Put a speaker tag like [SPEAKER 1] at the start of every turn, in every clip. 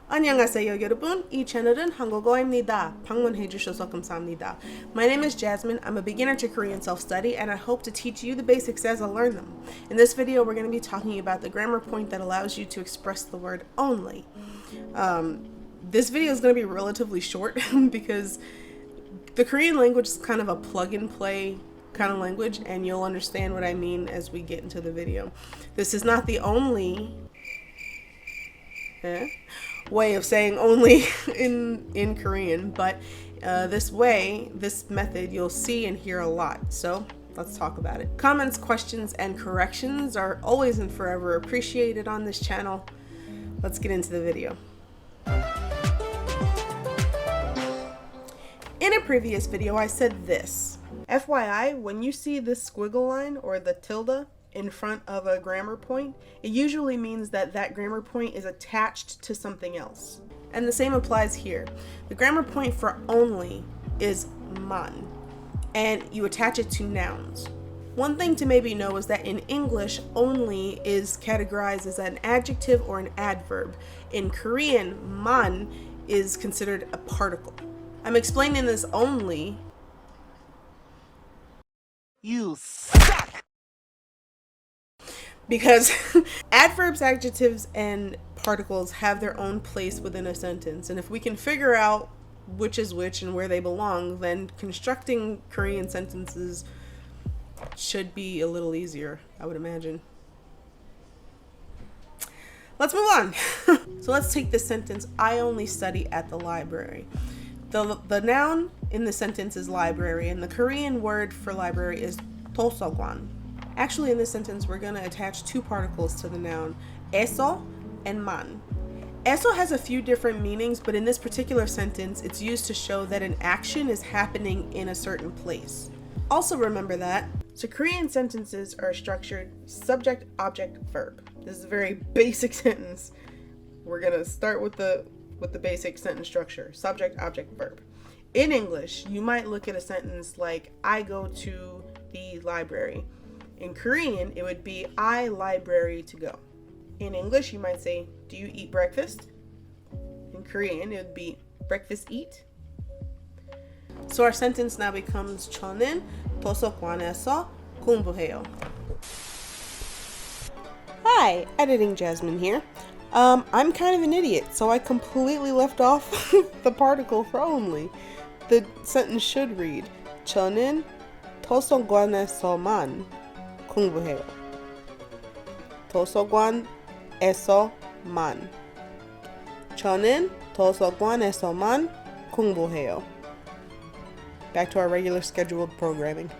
[SPEAKER 1] 안녕하세요 여러분. 이 채널은 한국어입니다. 방문해 주셔서 감사합니다. My name is Jasmine. I'm a beginner to Korean self-study and I hope to teach you the basics as I learn them. In this video we're going to be talking about the grammar point that allows you to express the word only. This video is going to be relatively short because the Korean language is kind of a plug and play kind of language, and you'll understand what I mean as we get into the video. This is not the only way of saying only in Korean, but this method you'll see and hear a lot. So let's talk about it. Comments, questions, and corrections are always and forever appreciated on this channel. Let's get into the video. In a previous video, I said this. FYI, when you see this squiggle line or the tilde in front of a grammar point, it usually means that that grammar point is attached to something else. And the same applies here. The grammar point for only is man, and you attach it to nouns. One thing to maybe know is that in English, only is categorized as an adjective or an adverb. In Korean, man is considered a particle. I'm explaining this only.
[SPEAKER 2] You suck!
[SPEAKER 1] Because adverbs, adjectives, and particles have their own place within a sentence. And if we can figure out which is which and where they belong, then constructing Korean sentences should be a little easier, I would imagine. Let's move on. So let's take this sentence, I only study at the library. The noun in the sentence is library, and the Korean word for library is 도서관. Actually, in this sentence, we're going to attach two particles to the noun, eso and man. Eso has a few different meanings, but in this particular sentence, it's used to show that an action is happening in a certain place. Also remember that. So Korean sentences are structured subject, object, verb. This is a very basic sentence. We're going to start with the basic sentence structure, subject, object, verb. In English, you might look at a sentence like, I go to the library. In Korean, it would be, I library to go. In English, you might say, do you eat breakfast? In Korean, it would be, breakfast eat. So our sentence now becomes, 저는 도서관에서 공부해요. Hi, Editing Jasmine here. I'm kind of an idiot, so I completely left off the particle for only. The sentence should read, 저는 도서관에서만 공부해요. 도서관에서만. 저는 도서관에서만 공부해요. Back to our regular scheduled programming.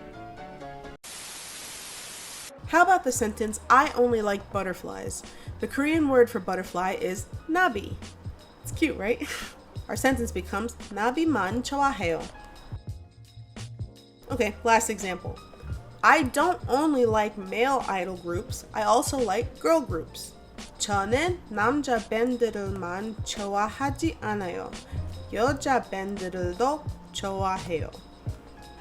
[SPEAKER 1] How about the sentence, I only like butterflies? The Korean word for butterfly is nabi. It's cute, right? Our sentence becomes, 나비만 좋아해요. Okay, last example. I don't only like male idol groups, I also like girl groups. 저는 남자 밴드들만 좋아하지 않아요. 여자 밴드들도 좋아해요.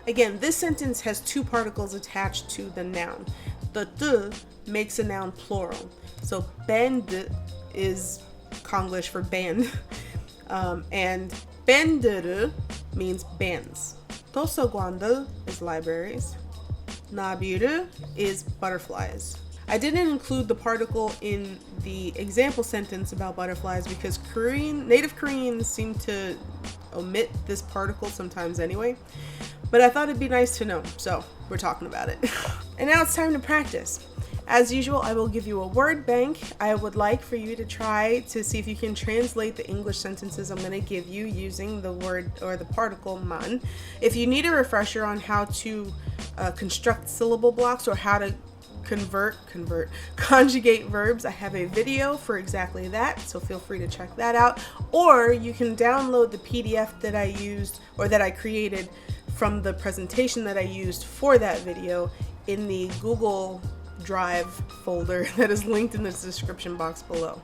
[SPEAKER 1] Again, this sentence has two particles attached to the noun. The 드 makes a noun plural. So band is Konglish for band. And 밴드르 means bands. 도서관들 is libraries. 나비르 is butterflies. I didn't include the particle in the example sentence about butterflies because native Koreans seem to omit this particle sometimes anyway. But I thought it'd be nice to know, so we're talking about it. And now it's time to practice. As usual, I will give you a word bank. I would like for you to try to see if you can translate the English sentences I'm going to give you using the word or the particle man. If you need a refresher on how to construct syllable blocks or how to conjugate verbs, I have a video for exactly that, so feel free to check that out. Or you can download the PDF that I used or that I created from the presentation that I used for that video in the Google Drive folder that is linked in the description box below.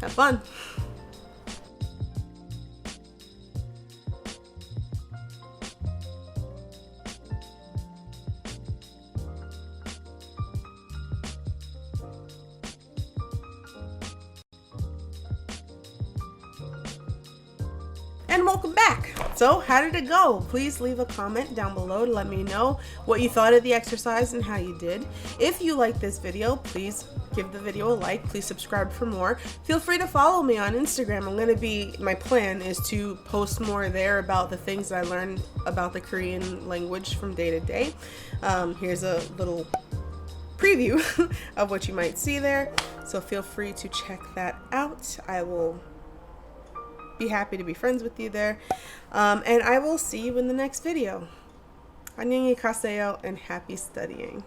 [SPEAKER 1] Have fun! And welcome back. So how did it go? Please leave a comment down below to let me know what you thought of the exercise and how you did. If you liked this video, please give the video a like. Please subscribe for more. Feel free to follow me on Instagram. My plan is to post more there about the things I learned about the Korean language from day to day. Here's a little preview of what you might see there. So feel free to check that out. I will be happy to be friends with you there. And I will see you in the next video. 안녕히 가세요 and happy studying.